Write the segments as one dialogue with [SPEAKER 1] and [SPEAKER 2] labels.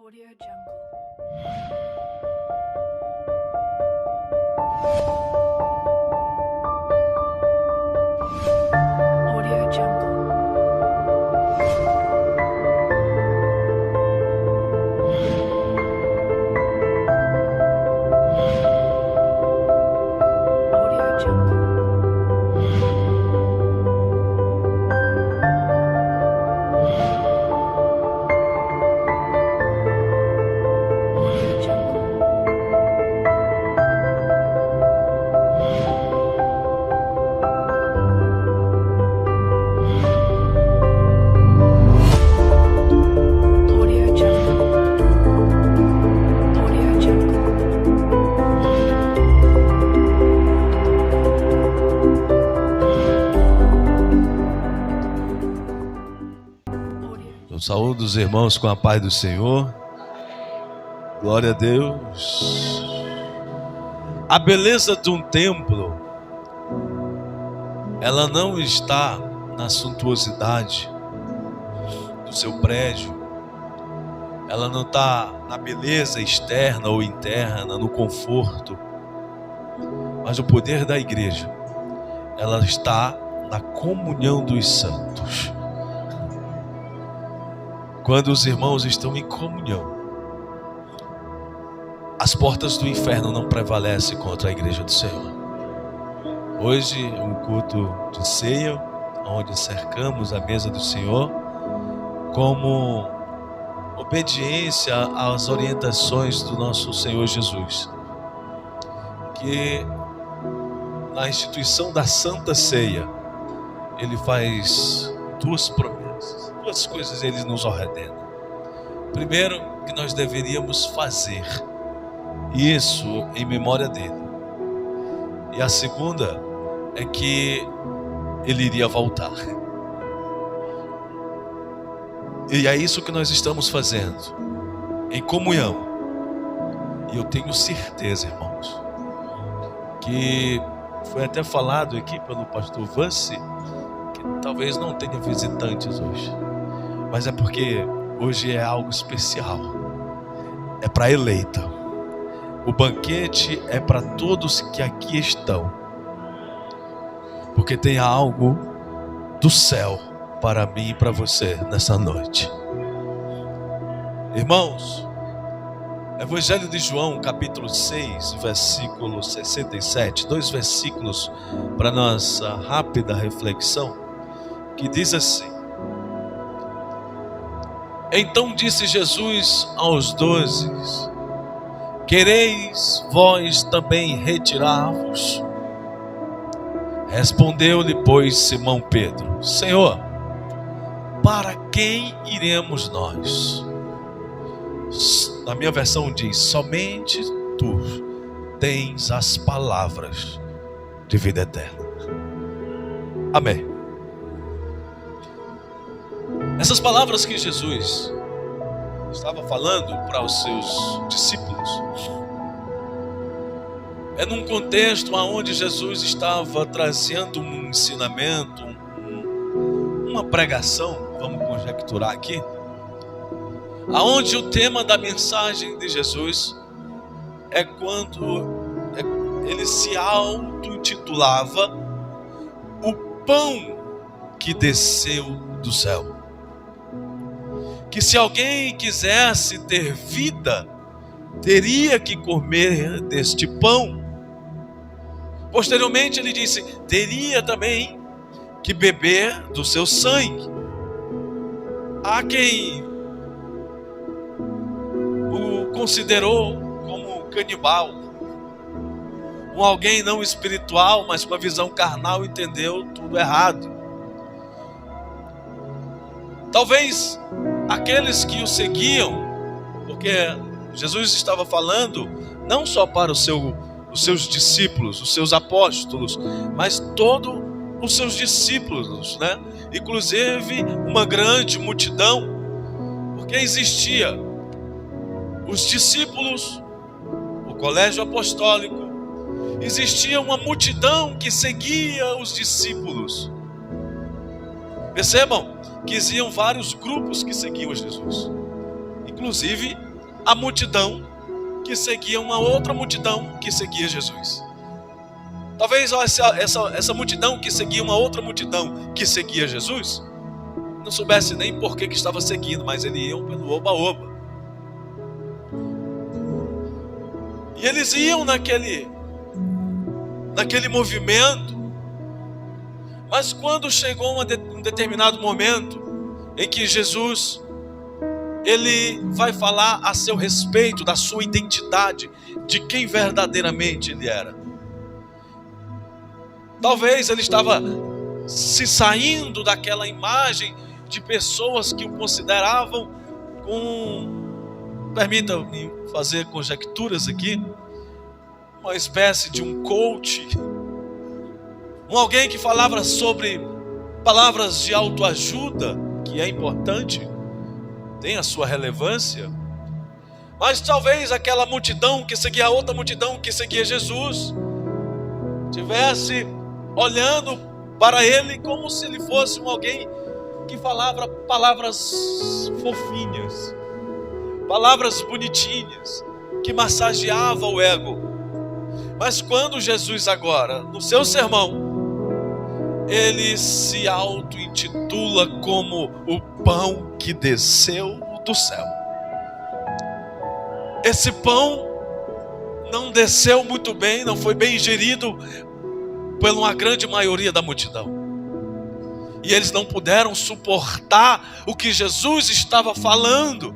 [SPEAKER 1] Audio Jungle. Audio Jungle. Audio Jungle. Audio Jungle. Audio Jungle. Audio Jungle.
[SPEAKER 2] Eu saúdo os irmãos com a paz do Senhor. Glória a Deus. A beleza de um templo, ela não está na suntuosidade do seu prédio. Ela não está na beleza externa ou interna, no conforto. Mas o poder da igreja, ela está na comunhão dos santos. Quando os irmãos estão em comunhão, as portas do inferno não prevalecem contra a igreja do Senhor. Hoje, um culto de ceia, onde cercamos a mesa do Senhor, como obediência às orientações do nosso Senhor Jesus. Que na instituição da Santa Ceia, Ele faz duas promessas, duas coisas Ele nos ordena. Primeiro, que nós deveríamos fazer isso em memória dele. E a segunda é que ele iria voltar. E é isso que nós estamos fazendo, em comunhão. E eu tenho certeza, irmãos, que foi até falado aqui pelo pastor Vance, que talvez não tenha visitantes hoje, mas é porque hoje é algo especial. É para eleita. O banquete é para todos que aqui estão, porque tem algo do céu para mim e para você nessa noite. Irmãos, Evangelho de João, capítulo 6, versículo 67, dois versículos para nossa rápida reflexão, que diz assim: Então disse Jesus aos 12: Quereis vós também retirar-vos? Respondeu-lhe, pois, Simão Pedro: Senhor, para quem iremos nós? Na minha versão diz: somente tu tens as palavras de vida eterna. Amém. Essas palavras que Jesus estava falando para os seus discípulos é num contexto onde Jesus estava trazendo um ensinamento, uma pregação, vamos conjecturar aqui, aonde o tema da mensagem de Jesus é quando ele se auto-intitulava o pão que desceu do céu. Que se alguém quisesse ter vida, teria que comer deste pão. Posteriormente ele disse, teria também que beber do seu sangue. Há quem o considerou como canibal, um alguém não espiritual, mas com a visão carnal entendeu tudo errado. Talvez aqueles que o seguiam, porque Jesus estava falando não só para os seus discípulos, os seus apóstolos, mas todos os seus discípulos, né? Inclusive uma grande multidão, porque existia os discípulos, o colégio apostólico, existia uma multidão que seguia os discípulos. Percebam que existiam vários grupos que seguiam Jesus. Inclusive, a multidão que seguia uma outra multidão que seguia Jesus. Talvez essa multidão que seguia uma outra multidão que seguia Jesus não soubesse nem por que estava seguindo, mas eles iam pelo oba-oba. E eles iam naquele movimento. Mas quando chegou um determinado momento em que Jesus, ele vai falar a seu respeito da sua identidade, de quem verdadeiramente ele era. Talvez ele estava se saindo daquela imagem de pessoas que o consideravam permita-me fazer conjecturas aqui, uma espécie de um coach, alguém que falava sobre palavras de autoajuda, que é importante, tem a sua relevância, mas talvez aquela multidão que seguia a outra multidão que seguia Jesus tivesse olhando para ele como se ele fosse alguém que falava palavras fofinhas, palavras bonitinhas, que massageava o ego. Mas quando Jesus agora, no seu sermão, ele se auto-intitula como o pão que desceu do céu. Esse pão não desceu muito bem, não foi bem ingerido por uma grande maioria da multidão. E eles não puderam suportar o que Jesus estava falando.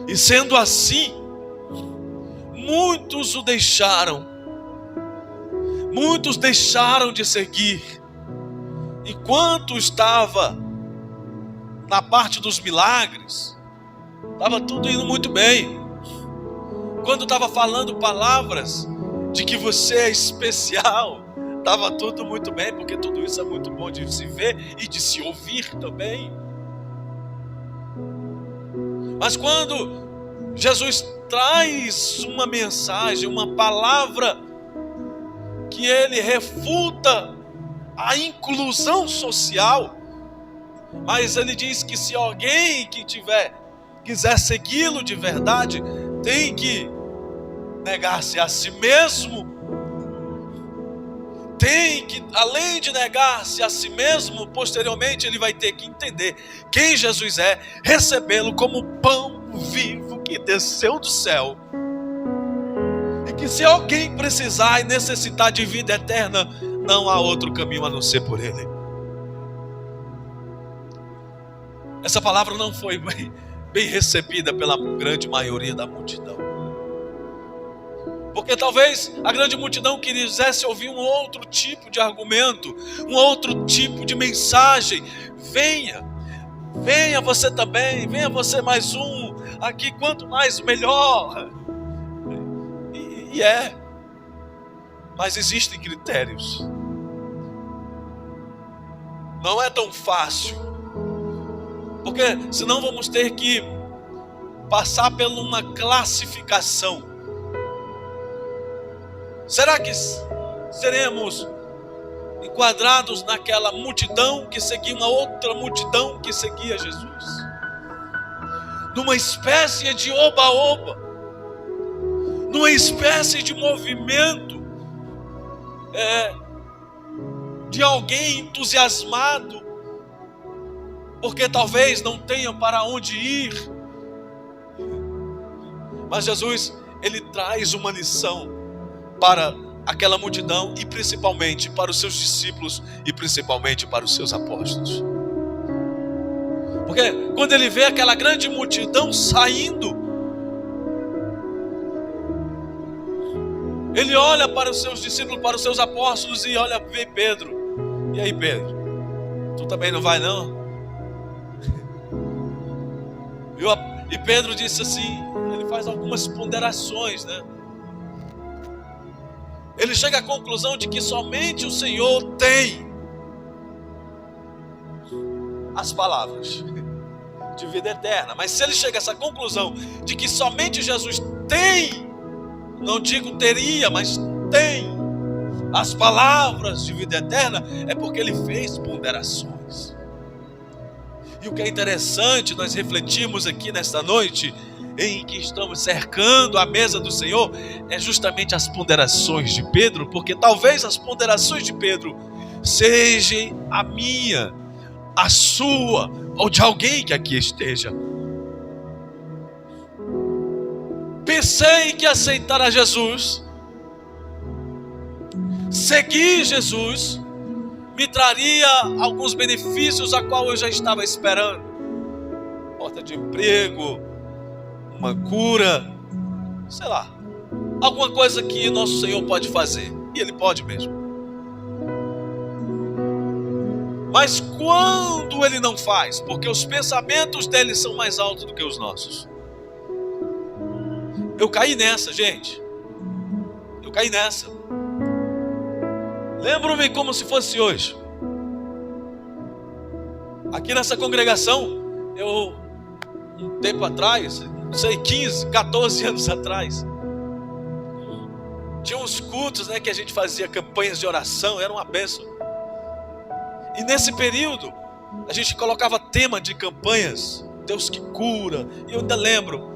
[SPEAKER 2] E sendo assim, muitos o deixaram. Muitos deixaram de seguir. Enquanto estava na parte dos milagres, estava tudo indo muito bem. Quando estava falando palavras de que você é especial, estava tudo muito bem, porque tudo isso é muito bom de se ver e de se ouvir também. Mas quando Jesus traz uma mensagem, uma palavra que ele refuta a inclusão social, mas ele diz que se alguém que quiser segui-lo de verdade, tem que negar-se a si mesmo, tem que, além de negar-se a si mesmo, posteriormente ele vai ter que entender quem Jesus é, recebê-lo como pão vivo que desceu do céu, e que se alguém precisar e necessitar de vida eterna, não há outro caminho a não ser por ele. Essa palavra não foi bem recebida pela grande maioria da multidão, porque talvez a grande multidão quisesse ouvir um outro tipo de argumento, um outro tipo de mensagem. Venha você também, venha você mais um, aqui quanto mais melhor. Mas existem critérios. Não é tão fácil, porque senão vamos ter que passar por uma classificação. Será que seremos enquadrados naquela multidão que seguia uma outra multidão que seguia Jesus? Numa espécie de oba-oba, numa espécie de movimento de alguém entusiasmado, porque talvez não tenha para onde ir. Mas Jesus, ele traz uma lição para aquela multidão e principalmente para os seus discípulos e principalmente para os seus apóstolos. Porque quando ele vê aquela grande multidão saindo, ele olha para os seus discípulos, para os seus apóstolos e vê Pedro. E aí, Pedro, tu também não vai não? E Pedro disse assim, ele faz algumas ponderações, né? Ele chega à conclusão de que somente o Senhor tem as palavras de vida eterna. Mas se ele chega a essa conclusão de que somente Jesus tem, não digo teria, mas tem as palavras de vida eterna, é porque ele fez ponderações. E o que é interessante, nós refletimos aqui nesta noite, em que estamos cercando a mesa do Senhor, é justamente as ponderações de Pedro, porque talvez as ponderações de Pedro sejam a minha, a sua, ou de alguém que aqui esteja. Pensei que aceitar a Jesus, seguir Jesus, me traria alguns benefícios a qual eu já estava esperando. Porta de emprego, uma cura, sei lá, alguma coisa que nosso Senhor pode fazer. E Ele pode mesmo. Mas quando Ele não faz, porque os pensamentos dele são mais altos do que os nossos. Eu caí nessa, gente. Eu caí nessa. Lembro-me como se fosse hoje. Aqui nessa congregação, um tempo atrás, não sei, 15, 14 anos atrás, tinha uns cultos, né, que a gente fazia campanhas de oração, era uma bênção. E nesse período, a gente colocava tema de campanhas, Deus que cura. E eu ainda lembro,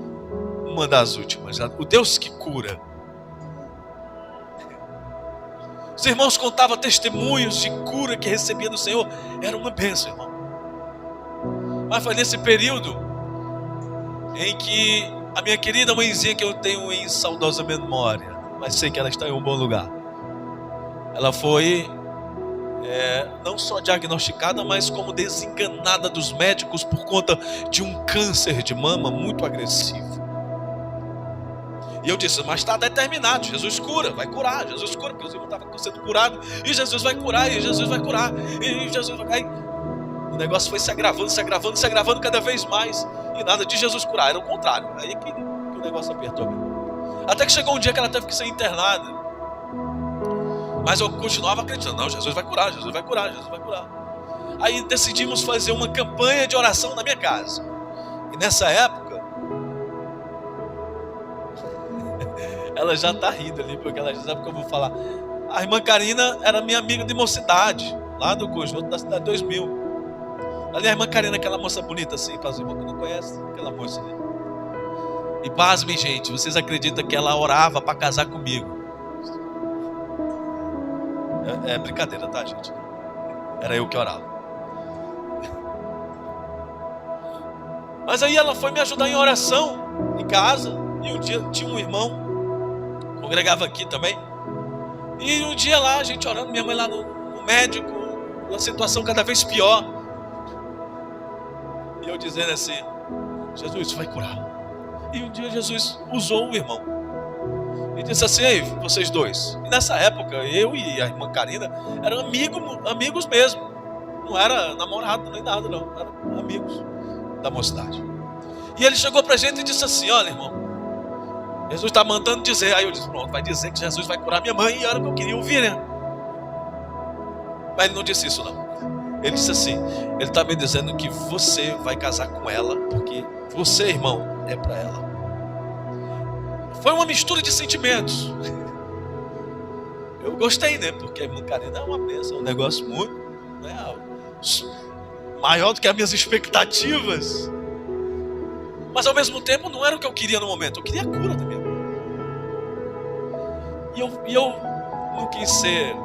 [SPEAKER 2] uma das últimas, o Deus que cura. Os irmãos contavam testemunhos de cura que recebia do Senhor. Era uma bênção, irmão. Mas foi nesse período em que a minha querida mãezinha, que eu tenho em saudosa memória, mas sei que ela está em um bom lugar, ela foi não só diagnosticada, mas como desenganada dos médicos por conta de um câncer de mama muito agressivo. E eu disse, mas está determinado, Jesus cura, vai curar, Jesus cura, porque os irmãos estavam sendo curados, e Jesus vai curar, e Jesus vai curar, e Jesus vai... Aí, o negócio foi se agravando cada vez mais, e nada de Jesus curar, era o contrário. Aí que o negócio apertou. Até que chegou um dia que ela teve que ser internada, mas eu continuava acreditando, não, Jesus vai curar, Jesus vai curar, Jesus vai curar. Aí decidimos fazer uma campanha de oração na minha casa, e nessa época, ela já está rindo ali, porque ela já sabe que eu vou falar. A irmã Karina era minha amiga de mocidade, lá do conjunto da cidade 2000. Ali a irmã Karina, aquela moça bonita assim, para os irmãos que não conhecem, aquela moça ali. E pasmem, gente, vocês acreditam que ela orava para casar comigo? É brincadeira, tá, gente? Era eu que orava. Mas aí ela foi me ajudar em oração, em casa, e um dia tinha um irmão, congregava aqui também, e um dia lá, a gente orando, minha mãe lá no médico, uma situação cada vez pior, e eu dizendo assim, Jesus vai curar. E um dia Jesus usou o irmão e disse assim, ei, vocês dois. E nessa época, eu e a irmã Karina eram amigos mesmo, não era namorado nem nada não, eram amigos da mocidade. E ele chegou pra gente e disse assim, olha, irmão, Jesus está mandando dizer. Aí eu disse, pronto, vai dizer que Jesus vai curar minha mãe. E era o que eu queria ouvir, né? Mas ele não disse isso não. Ele disse assim, ele está me dizendo que você vai casar com ela, porque você, irmão, é para ela. Foi uma mistura de sentimentos. Eu gostei, né? Porque a irmã Karina é uma bênção, um negócio muito, né, maior do que as minhas expectativas. Mas ao mesmo tempo não era o que eu queria no momento. Eu queria a cura também. E eu não quis ser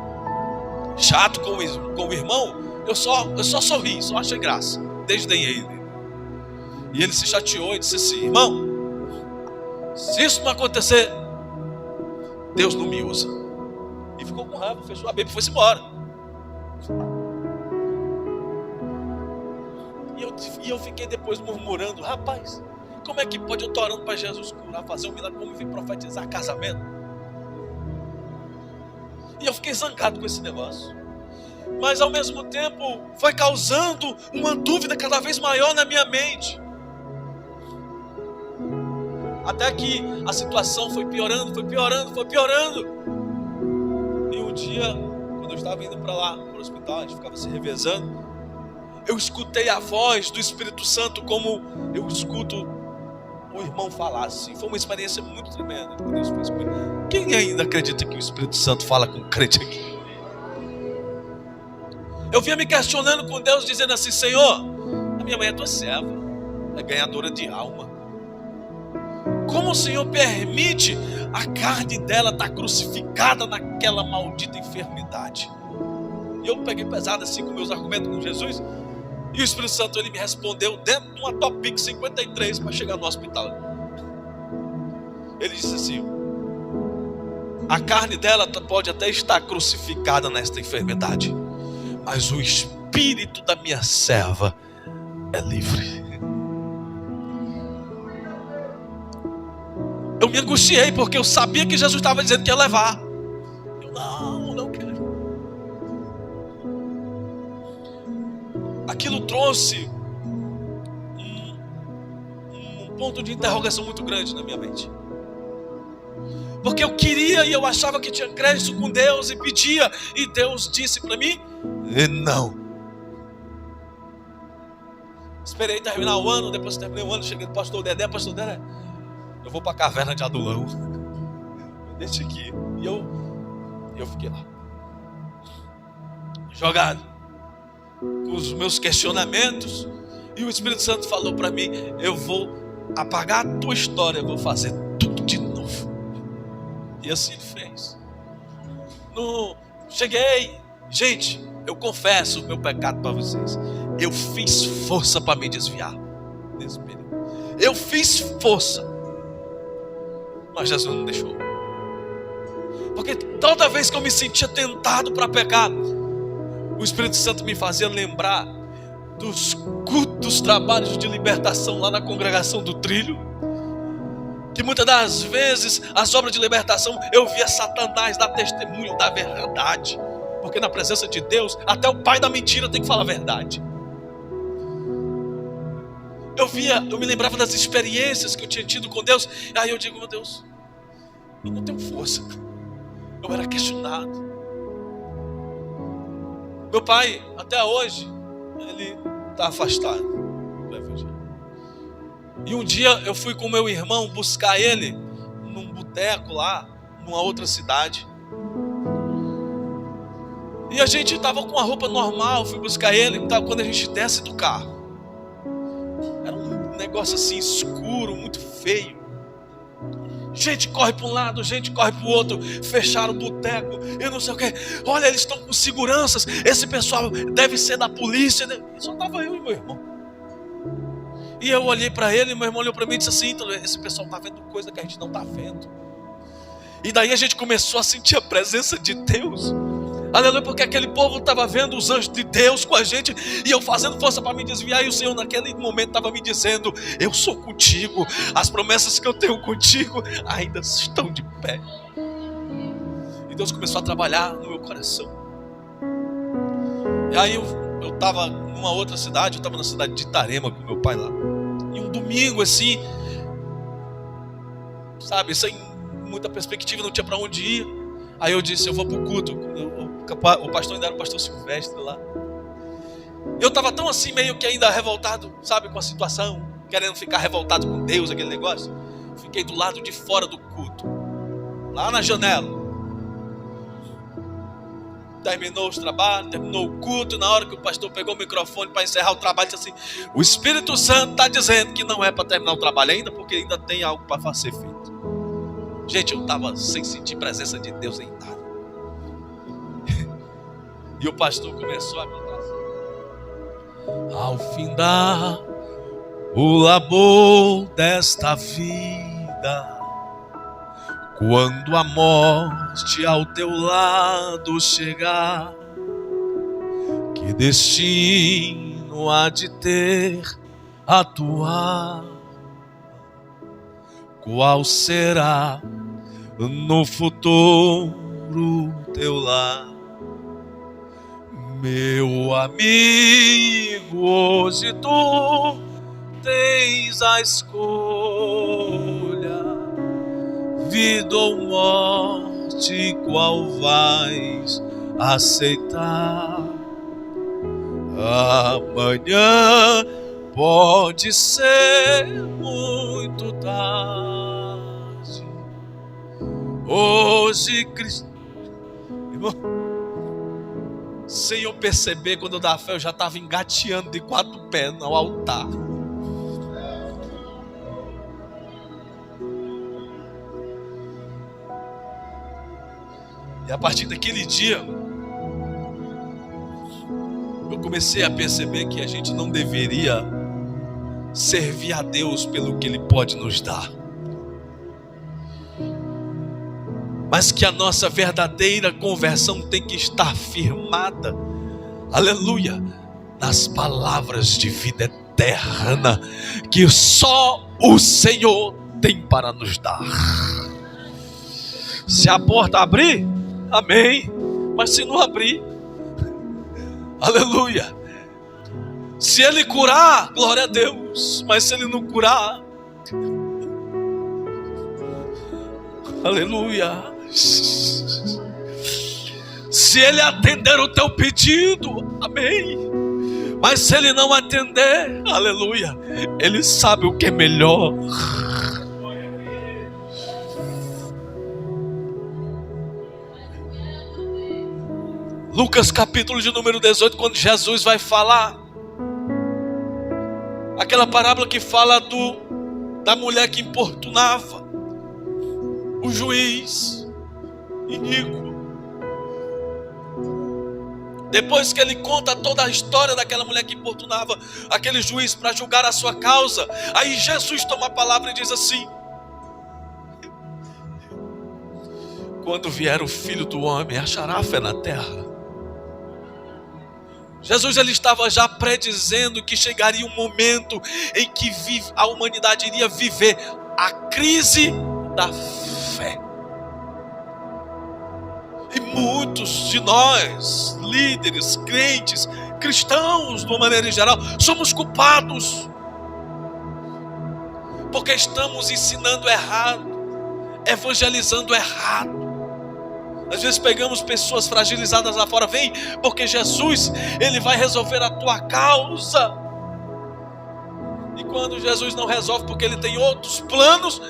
[SPEAKER 2] chato com o irmão. Eu só sorri, só achei graça. Desdenhei dele. E ele se chateou e disse assim, irmão, se isso não acontecer, Deus não me usa. E ficou com raiva, fechou a Bíblia e foi-se embora. E eu fiquei depois murmurando, rapaz, como é que pode eu estar orando para Jesus curar, fazer um milagre, como vir profetizar casamento? E eu fiquei zangado com esse negócio. Mas ao mesmo tempo foi causando uma dúvida cada vez maior na minha mente. Até que a situação foi piorando. E um dia, quando eu estava indo para lá, para o hospital, a gente ficava se revezando, eu escutei a voz do Espírito Santo como eu escuto o irmão falar assim. Foi uma experiência muito tremenda que Deus fez comigo. Quem ainda acredita que o Espírito Santo fala com o crente aqui? Eu vinha me questionando com Deus, dizendo assim, Senhor, minha mãe é tua serva, é ganhadora de alma. Como o Senhor permite a carne dela estar crucificada naquela maldita enfermidade? E eu peguei pesado assim com meus argumentos com Jesus. E o Espírito Santo ele me respondeu dentro de uma Topic 53 para chegar no hospital. Ele disse assim: a carne dela pode até estar crucificada nesta enfermidade, mas o espírito da minha serva é livre. Eu me angustiei porque eu sabia que Jesus estava dizendo que ia levar. Eu não quero. Aquilo trouxe um ponto de interrogação muito grande na minha mente. Porque eu queria e eu achava que tinha crédito com Deus e pedia, e Deus disse para mim: não. Esperei terminar o ano, depois que terminei o ano, cheguei no pastor Dedé, eu vou para a caverna de Adulão. Deixa aqui. E eu fiquei lá, jogado, com os meus questionamentos. E o Espírito Santo falou para mim: eu vou apagar a tua história, eu vou fazer tudo de novo. E assim ele fez. Cheguei, gente, eu confesso o meu pecado para vocês. Eu fiz força para me desviar desse período. Eu fiz força, mas Jesus não deixou. Porque toda vez que eu me sentia tentado para pecar, o Espírito Santo me fazia lembrar dos cultos, trabalhos de libertação lá na congregação do Trilho. Que muitas das vezes as obras de libertação eu via Satanás dar testemunho da verdade. Porque na presença de Deus, até o pai da mentira tem que falar a verdade. Eu me lembrava das experiências que eu tinha tido com Deus. E aí eu digo: meu Deus, eu não tenho força. Eu era questionado. Meu pai, até hoje, ele está afastado do Evangelho. E um dia eu fui com meu irmão buscar ele num boteco lá, numa outra cidade. E a gente estava com a roupa normal, fui buscar ele, quando a gente desce do carro. Era um negócio assim escuro, muito feio. Gente corre para um lado, gente corre para o outro. Fecharam o boteco, eu não sei o que. Olha, eles estão com seguranças. Esse pessoal deve ser da polícia. Só estava eu e meu irmão. E eu olhei para ele, e meu irmão olhou para mim e disse assim: então, esse pessoal está vendo coisa que a gente não está vendo. E daí a gente começou a sentir a presença de Deus. Aleluia, porque aquele povo estava vendo os anjos de Deus com a gente, e eu fazendo força para me desviar, e o Senhor naquele momento estava me dizendo: eu sou contigo, as promessas que eu tenho contigo ainda estão de pé. E Deus começou a trabalhar no meu coração. E aí eu estava numa outra cidade, eu estava na cidade de Itarema com meu pai lá. E um domingo assim, sabe, sem muita perspectiva, não tinha para onde ir. Aí eu disse: eu vou para o culto. O pastor ainda era o pastor Silvestre lá. Eu estava tão assim, meio que ainda revoltado, sabe, com a situação, querendo ficar revoltado com Deus, aquele negócio. Fiquei do lado de fora do culto, lá na janela. Terminou os trabalhos, terminou o culto. Na hora que o pastor pegou o microfone para encerrar o trabalho, disse assim: o Espírito Santo está dizendo que não é para terminar o trabalho ainda, porque ainda tem algo para ser feito. Gente, eu estava sem sentir presença de Deus em nada. E o pastor começou a cantar assim: ao findar o labor desta vida, quando a morte ao teu lado chegar, que destino há de ter a tua? Qual será no futuro teu lar? Meu amigo, hoje tu tens a escolha, vida ou morte, qual vais aceitar? Amanhã pode ser muito tarde. Hoje Cristo, irmão, Sem eu perceber, quando eu dava fé, eu já estava engateando de 4 pés no altar. E a partir daquele dia, eu comecei a perceber que a gente não deveria servir a Deus pelo que Ele pode nos dar, mas que a nossa verdadeira conversão tem que estar firmada, aleluia, nas palavras de vida eterna que só o Senhor tem para nos dar. Se a porta abrir, amém, mas se não abrir, aleluia. Se Ele curar, glória a Deus, mas se Ele não curar, aleluia. Se Ele atender o teu pedido, amém, mas se Ele não atender, aleluia, Ele sabe o que é melhor. Lucas capítulo de número 18, quando Jesus vai falar aquela parábola que fala da mulher que importunava o juiz iníquo. Depois que ele conta toda a história daquela mulher que importunava aquele juiz para julgar a sua causa, aí Jesus toma a palavra e diz assim: quando vier o Filho do Homem, achará fé na terra? Jesus, ele estava já predizendo que chegaria um momento em que a humanidade iria viver a crise da fé. E muitos de nós, líderes, crentes, cristãos, de uma maneira em geral, somos culpados, porque estamos ensinando errado, evangelizando errado. Às vezes pegamos pessoas fragilizadas lá fora, vem, porque Jesus, Ele vai resolver a tua causa. E quando Jesus não resolve, porque Ele tem outros planos,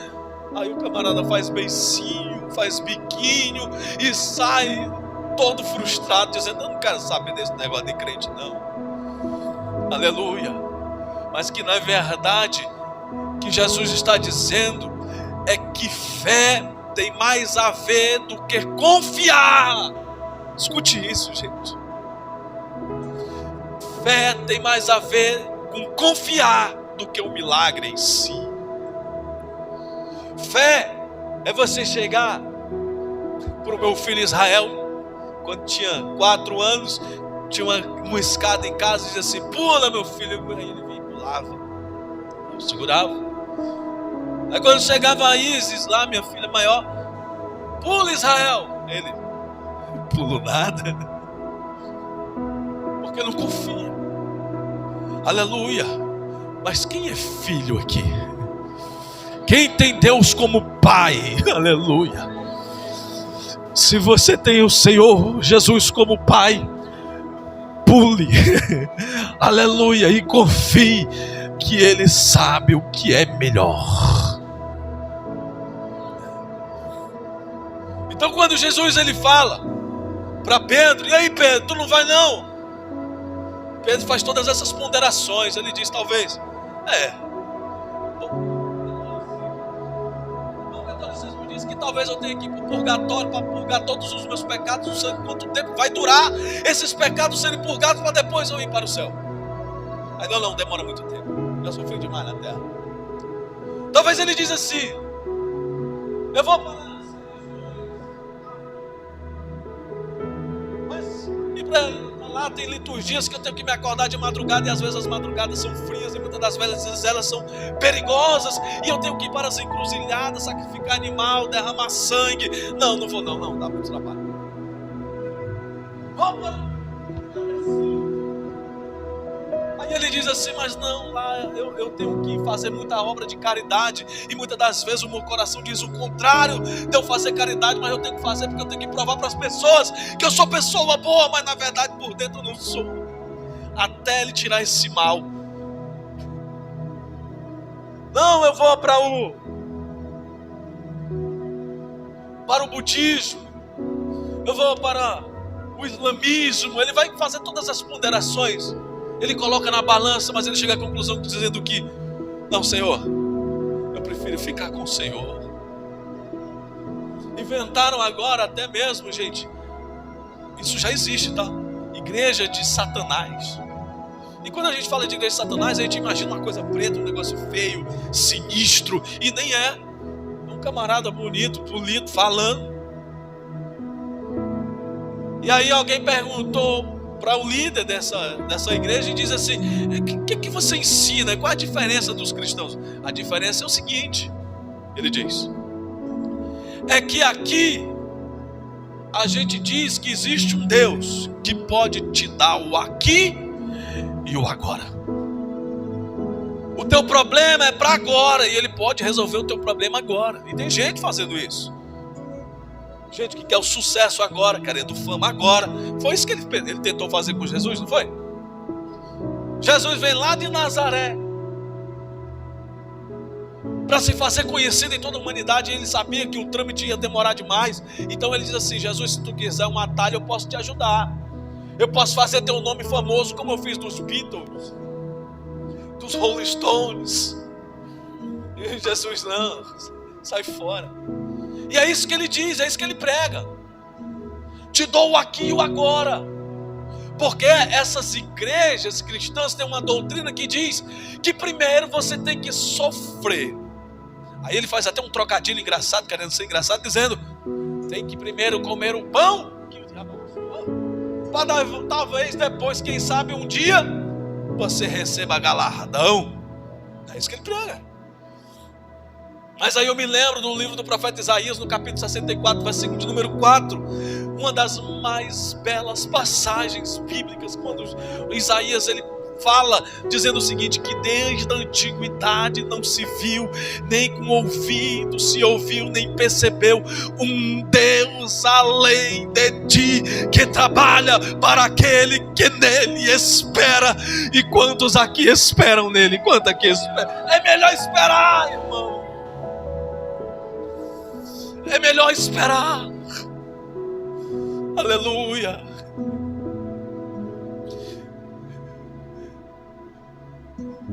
[SPEAKER 2] aí o camarada faz beicinho, faz biquinho e sai todo frustrado, dizendo: eu não quero saber desse negócio de crente não. Aleluia. Mas que na verdade, que Jesus está dizendo é que fé tem mais a ver do que confiar. Escute isso, gente. Fé tem mais a ver com confiar do que o milagre em si. Fé é você chegar para o meu filho Israel, quando tinha 4 anos, tinha uma escada em casa e dizia assim: pula, meu filho. Aí ele vinha e pulava, eu segurava. Aí quando chegava a Isis lá, minha filha maior: pula, Israel. Ele: pulo nada, porque não confia. Aleluia. Mas quem é filho aqui? Quem tem Deus como Pai? Aleluia. Se você tem o Senhor Jesus como Pai, pule, aleluia, e confie que Ele sabe o que é melhor. Então quando Jesus ele fala para Pedro: e aí Pedro, tu não vai não? Pedro faz todas essas ponderações. Ele diz: talvez, o catolicismo diz que talvez eu tenha que ir para o purgatório para purgar todos os meus pecados. Não sei quanto tempo vai durar esses pecados serem purgados para depois eu ir para o céu. Aí não, demora muito tempo, já sofri demais na terra. Talvez ele diz assim: eu vou para lá, tem liturgias que eu tenho que me acordar de madrugada, e às vezes as madrugadas são frias e muitas das vezes elas são perigosas, e eu tenho que ir para as encruzilhadas, sacrificar animal, derramar sangue. Não vou não, dá muito trabalho. Aí ele diz assim: mas não, lá eu tenho que fazer muita obra de caridade, e muitas das vezes o meu coração diz o contrário de eu fazer caridade, mas eu tenho que fazer porque eu tenho que provar para as pessoas que eu sou pessoa boa, mas na verdade por dentro eu não sou. Até ele tirar esse mal. Não, eu vou para o budismo, eu vou para o islamismo, ele vai fazer todas as ponderações. Ele coloca na balança, mas ele chega à conclusão dizendo que, não, Senhor, eu prefiro ficar com o Senhor. Inventaram agora até mesmo, gente, isso já existe, tá? Igreja de Satanás. E quando a gente fala de igreja de Satanás, a gente imagina uma coisa preta, um negócio feio, sinistro, e nem é. É um camarada bonito, polido, falando. E aí alguém perguntou para o líder dessa igreja e diz assim: o que você ensina? Qual a diferença dos cristãos? A diferença é o seguinte, ele diz, é que aqui a gente diz que existe um Deus que pode te dar o aqui e o agora. O teu problema é para agora e ele pode resolver o teu problema agora. E tem gente fazendo isso. Gente que quer o sucesso agora, querendo fama agora. Foi isso que ele tentou fazer com Jesus, não foi? Jesus vem lá de Nazaré para se fazer conhecido em toda a humanidade. E ele sabia que o trâmite ia demorar demais. Então ele diz assim: Jesus, se tu quiser um atalho, eu posso te ajudar. Eu posso fazer teu nome famoso, como eu fiz dos Beatles, dos Rolling Stones. E Jesus, não, sai fora. E é isso que ele diz, é isso que ele prega. Te dou o aqui e o agora. Porque essas igrejas cristãs têm uma doutrina que diz que primeiro você tem que sofrer. Aí ele faz até um trocadilho engraçado, querendo ser engraçado, dizendo: tem que primeiro comer o pão que o diabo amassou, para talvez depois, quem sabe um dia, você receba galardão. É isso que ele prega. Mas aí eu me lembro do livro do profeta Isaías, no capítulo 64, versículo de número 4, uma das mais belas passagens bíblicas, quando Isaías ele fala, dizendo o seguinte: que desde a antiguidade não se viu, nem com ouvido se ouviu, nem percebeu um Deus além de ti, que trabalha para aquele que nele espera. E quantos aqui esperam nele? Quantos aqui esperam? É melhor esperar, irmão. É melhor esperar. Aleluia.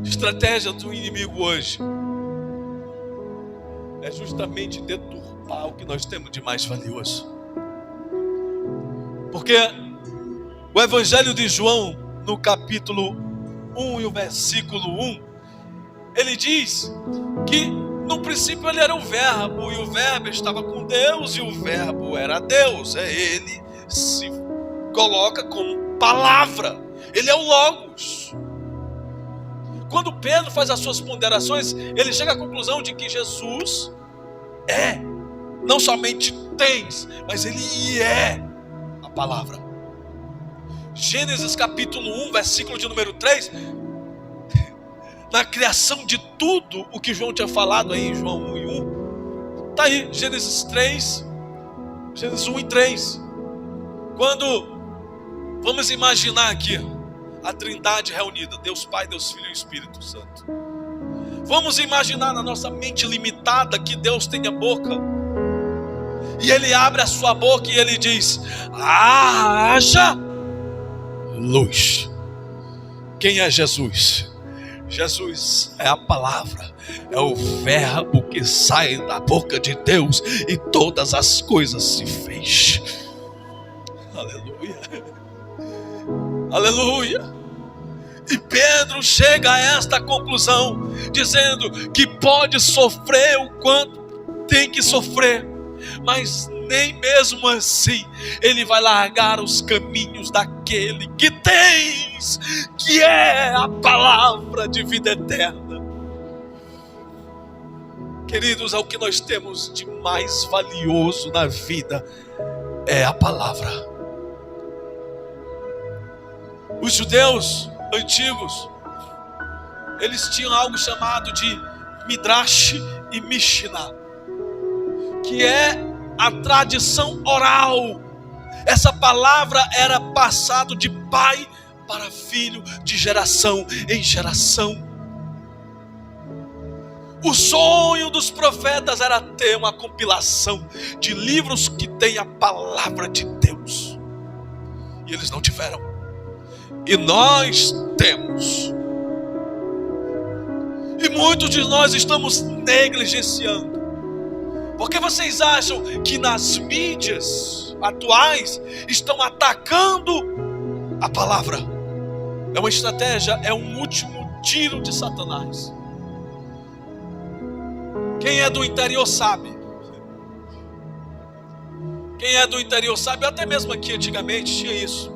[SPEAKER 2] Estratégia do inimigo hoje é justamente deturpar o que nós temos de mais valioso. Porque o Evangelho de João, no capítulo 1 e o versículo 1, ele diz que no princípio ele era o verbo, e o verbo estava com Deus, e o verbo era Deus. Ele se coloca como palavra, ele é o Logos. Quando Pedro faz as suas ponderações, ele chega à conclusão de que Jesus é, não somente tens, mas ele é a palavra. Gênesis capítulo 1, versículo de número 3, na criação de tudo o que João tinha falado aí em João 1 e 1, está aí, Gênesis 1 e 3, quando vamos imaginar aqui a Trindade reunida, Deus Pai, Deus Filho e Espírito Santo. Vamos imaginar na nossa mente limitada que Deus tem a boca, e Ele abre a sua boca e Ele diz: haja luz. Quem é Jesus? Jesus é a palavra, é o verbo que sai da boca de Deus e todas as coisas se fez. Aleluia, aleluia. E Pedro chega a esta conclusão, dizendo que pode sofrer o quanto tem que sofrer, mas nem mesmo assim ele vai largar os caminhos daquele que tens, que é a palavra de vida eterna. Queridos, é o que nós temos de mais valioso na vida, é a palavra. Os judeus antigos, eles tinham algo chamado de Midrash e Mishnah, que é a tradição oral. Essa palavra era passado de pai para filho, de geração em geração. O sonho dos profetas era ter uma compilação de livros que tem a palavra de Deus. E eles não tiveram. E nós temos. E muitos de nós estamos negligenciando. Porque vocês acham que nas mídias atuais estão atacando a palavra? É uma estratégia, é um último tiro de Satanás. Quem é do interior sabe. Quem é do interior sabe, até mesmo aqui antigamente tinha isso.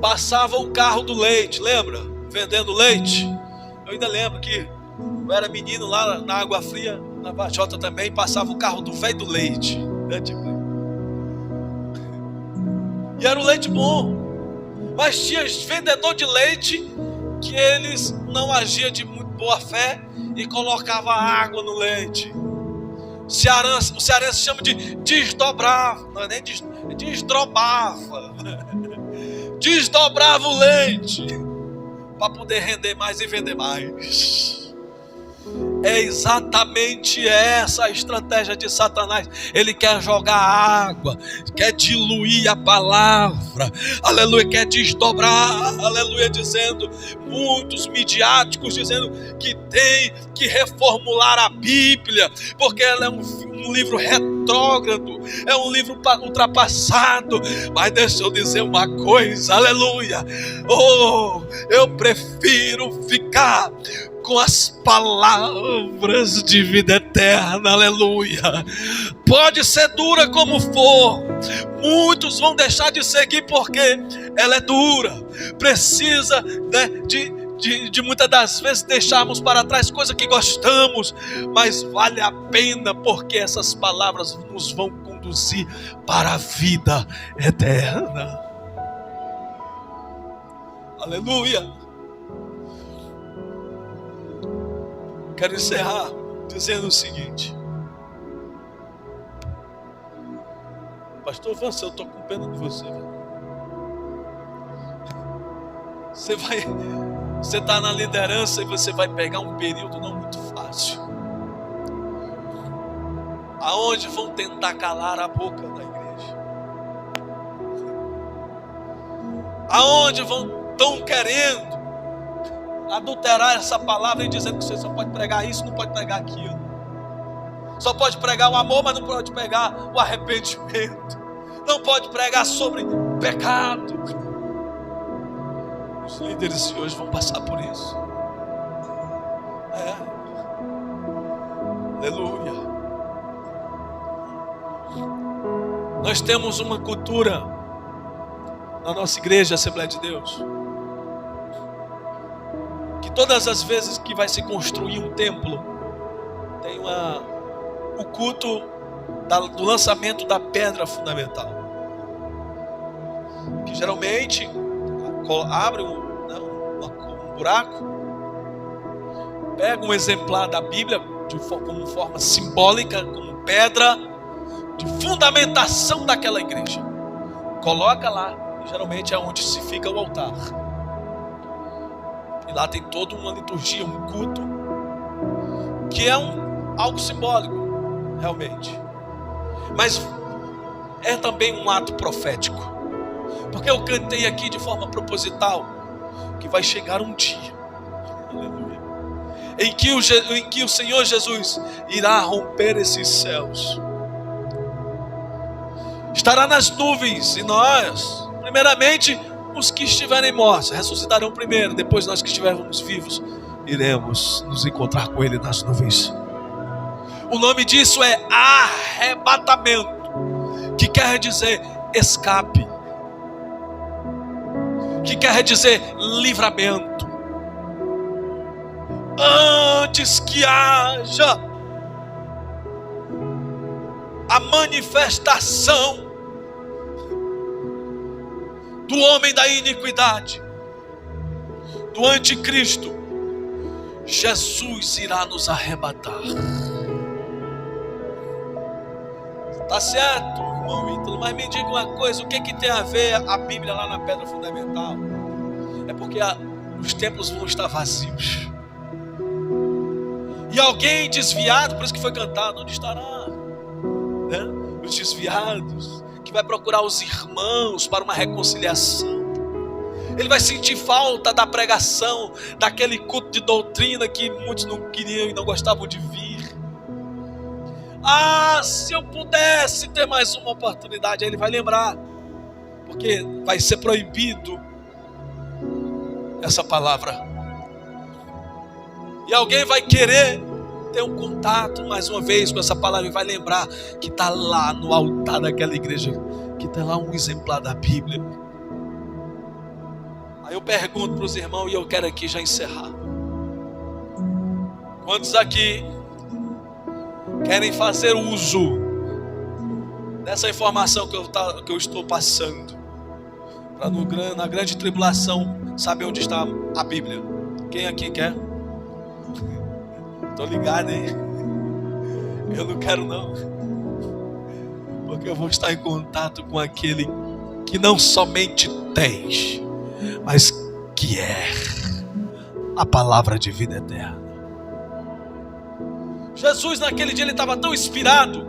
[SPEAKER 2] Passava o carro do leite, lembra? Vendendo leite. Eu ainda lembro que eu era menino lá na Água Fria, na Bajota também, passava o carro do velho do leite. E era um leite bom. Mas tinha vendedor de leite que eles não agiam de muito boa fé e colocava água no leite. O cearense chama de desdobrava, não é nem desdrobava. Desdobrava o leite para poder render mais e vender mais. É exatamente essa a estratégia de Satanás. Ele quer jogar água, quer diluir a palavra, aleluia, quer desdobrar, aleluia, dizendo, muitos midiáticos dizendo que tem que reformular a Bíblia, porque ela é um livro retrógrado, é um livro ultrapassado. Mas deixa eu dizer uma coisa, aleluia, eu prefiro ficar com as palavras de vida eterna, aleluia. Pode ser dura como for, muitos vão deixar de seguir porque ela é dura. Precisa, né, de muitas das vezes deixarmos para trás coisas que gostamos, mas vale a pena porque essas palavras nos vão conduzir para a vida eterna. Aleluia. Quero encerrar dizendo o seguinte: Pastor Vance, eu estou com pena de você, velho. Você está na liderança e você vai pegar um período não muito fácil, aonde vão tentar calar a boca da igreja, aonde estão querendo adulterar essa palavra e dizendo que você só pode pregar isso, não pode pregar aquilo. Só pode pregar o amor, mas não pode pregar o arrependimento. Não pode pregar sobre pecado. Os líderes de hoje vão passar por isso. Aleluia. Nós temos uma cultura na nossa igreja, Assembleia de Deus, que todas as vezes que vai se construir um templo, tem o culto do lançamento da pedra fundamental, que geralmente abre um buraco, pega um exemplar da Bíblia como forma simbólica, como pedra de fundamentação daquela igreja, coloca lá, e geralmente é onde se fica o altar. E lá tem toda uma liturgia, um culto, que é algo simbólico, realmente. Mas é também um ato profético. Porque eu cantei aqui de forma proposital que vai chegar um dia, aleluia, em que o Senhor Jesus irá romper esses céus. Estará nas nuvens e nós, primeiramente, os que estiverem mortos ressuscitarão primeiro, depois nós que estivermos vivos iremos nos encontrar com Ele nas nuvens. O nome disso é arrebatamento, que quer dizer escape, que quer dizer livramento. Antes que haja a manifestação do homem da iniquidade, do anticristo, Jesus irá nos arrebatar. Tá certo, irmão Ítalo, mas me diga uma coisa, o que tem a ver a Bíblia lá na pedra fundamental? É porque os templos vão estar vazios. E alguém desviado, por isso que foi cantado, onde estará? Né? Os desviados, que vai procurar os irmãos para uma reconciliação. Ele vai sentir falta da pregação, daquele culto de doutrina que muitos não queriam e não gostavam de vir. Se eu pudesse ter mais uma oportunidade, aí ele vai lembrar, porque vai ser proibido essa palavra. E alguém vai querer ter um contato mais uma vez com essa palavra e vai lembrar que está lá no altar daquela igreja, que tem lá um exemplar da Bíblia. Aí eu pergunto para os irmãos, e eu quero aqui já encerrar: quantos aqui querem fazer uso dessa informação que eu estou passando, para na grande tribulação saber onde está a Bíblia? Quem aqui quer? Estou ligado, hein? Eu não quero não, porque eu vou estar em contato com aquele que não somente tens, mas que é a palavra de vida eterna. Jesus naquele dia ele estava tão inspirado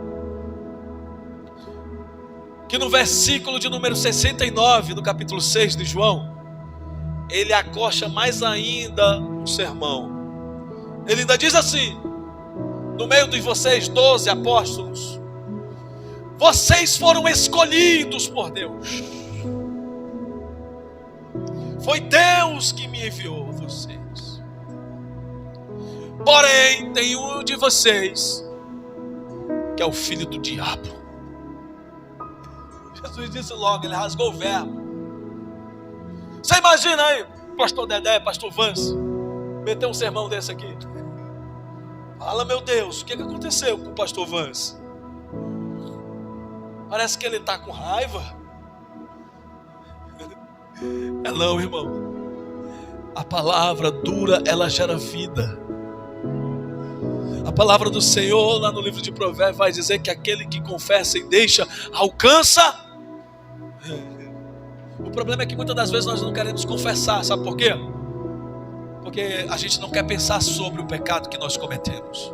[SPEAKER 2] que no versículo de número 69 do capítulo 6 de João, ele acocha mais ainda um sermão. Ele ainda diz assim: no meio de vocês 12 apóstolos, vocês foram escolhidos por Deus. Foi Deus que me enviou vocês. Porém, tem um de vocês que é o filho do diabo. Jesus disse logo, ele rasgou o verbo. Você imagina aí, pastor Dedé, pastor Vance, meter um sermão desse aqui. Fala, meu Deus, o que aconteceu com o pastor Vance? Parece que ele está com raiva. É não, irmão. A palavra dura, ela gera vida. A palavra do Senhor lá no livro de Provérbios vai dizer que aquele que confessa e deixa, alcança. O problema é que muitas das vezes nós não queremos confessar, sabe por quê? Porque a gente não quer pensar sobre o pecado que nós cometemos.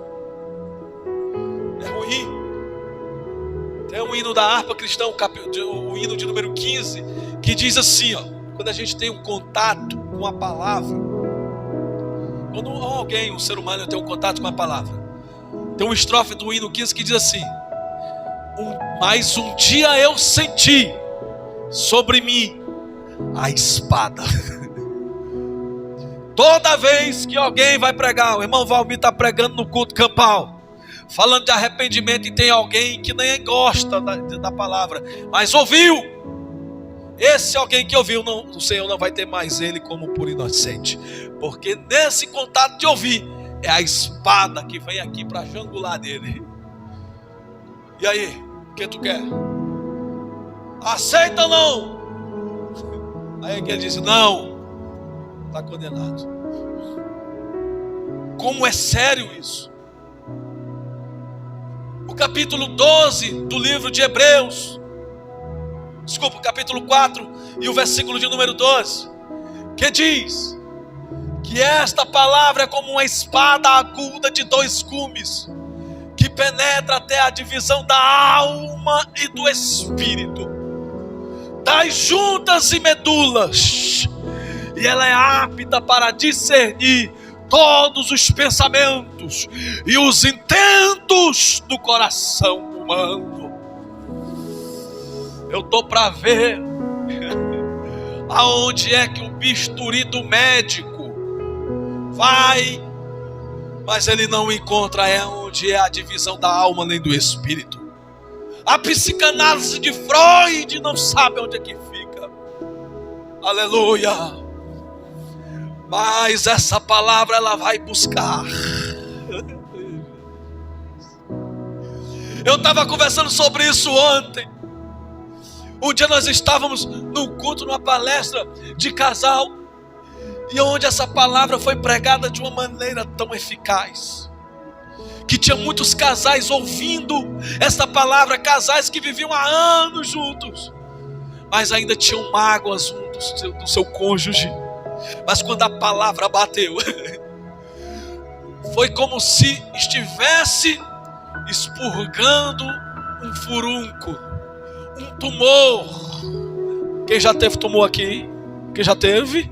[SPEAKER 2] É ruim. Tem um hino da harpa cristã, o hino de número 15, que diz assim, quando a gente tem um contato com a palavra, quando alguém, um ser humano, tem um contato com a palavra, tem uma estrofe do hino 15 que diz assim: mas um dia eu senti sobre mim a espada. Toda vez que alguém vai pregar, o irmão Valmir está pregando no culto campal, falando de arrependimento, e tem alguém que nem gosta da palavra, mas ouviu. Esse alguém que ouviu, o Senhor não vai ter mais ele como por inocente, porque nesse contato de ouvir, é a espada que vem aqui para jangular dele. E aí, o que tu quer? Aceita ou não? Aí que ele diz, não, está condenado. Como é sério isso? O capítulo 12 do livro de Hebreus, desculpa, o capítulo 4 e o versículo de número 12, que diz que esta palavra é como uma espada aguda de 2 gumes, que penetra até a divisão da alma e do espírito, das juntas e medulas, e ela é apta para discernir todos os pensamentos e os intentos do coração humano. Eu estou para ver aonde é que o bisturi do médico vai, mas ele não encontra onde é a divisão da alma nem do espírito. A psicanálise de Freud não sabe onde é que fica. Aleluia. Mas essa palavra ela vai buscar. Eu estava conversando sobre isso ontem. Um dia nós estávamos num culto, numa palestra de casal, e onde essa palavra foi pregada de uma maneira tão eficaz, que tinha muitos casais ouvindo essa palavra, casais que viviam há anos juntos, mas ainda tinham mágoas um do seu cônjuge. Mas quando a palavra bateu, foi como se estivesse expurgando um furúnculo, um tumor. Quem já teve tumor aqui? Quem já teve?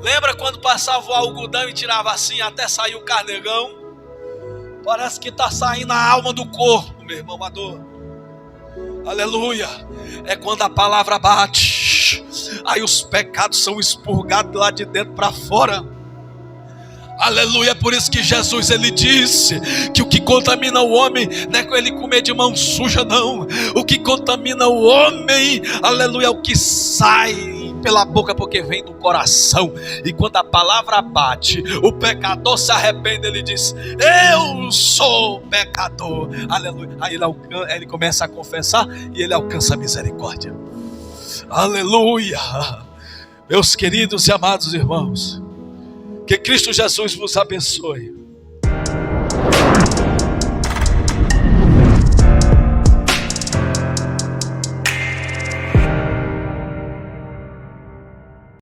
[SPEAKER 2] Lembra quando passava o algodão e tirava assim até sair o carnegão? Parece que está saindo a alma do corpo, meu irmão, a dor. Aleluia. É quando a palavra bate, aí os pecados são expurgados lá de dentro para fora. Aleluia. É por isso que Jesus, ele disse que o que contamina o homem não é com ele comer de mão suja, não. O que contamina o homem, aleluia, é o que sai pela boca, porque vem do coração. E quando a palavra bate, o pecador se arrepende, ele diz: eu sou pecador, aleluia. Aí ele começa a confessar e ele alcança a misericórdia. Aleluia. Meus queridos e amados irmãos, que Cristo Jesus vos abençoe.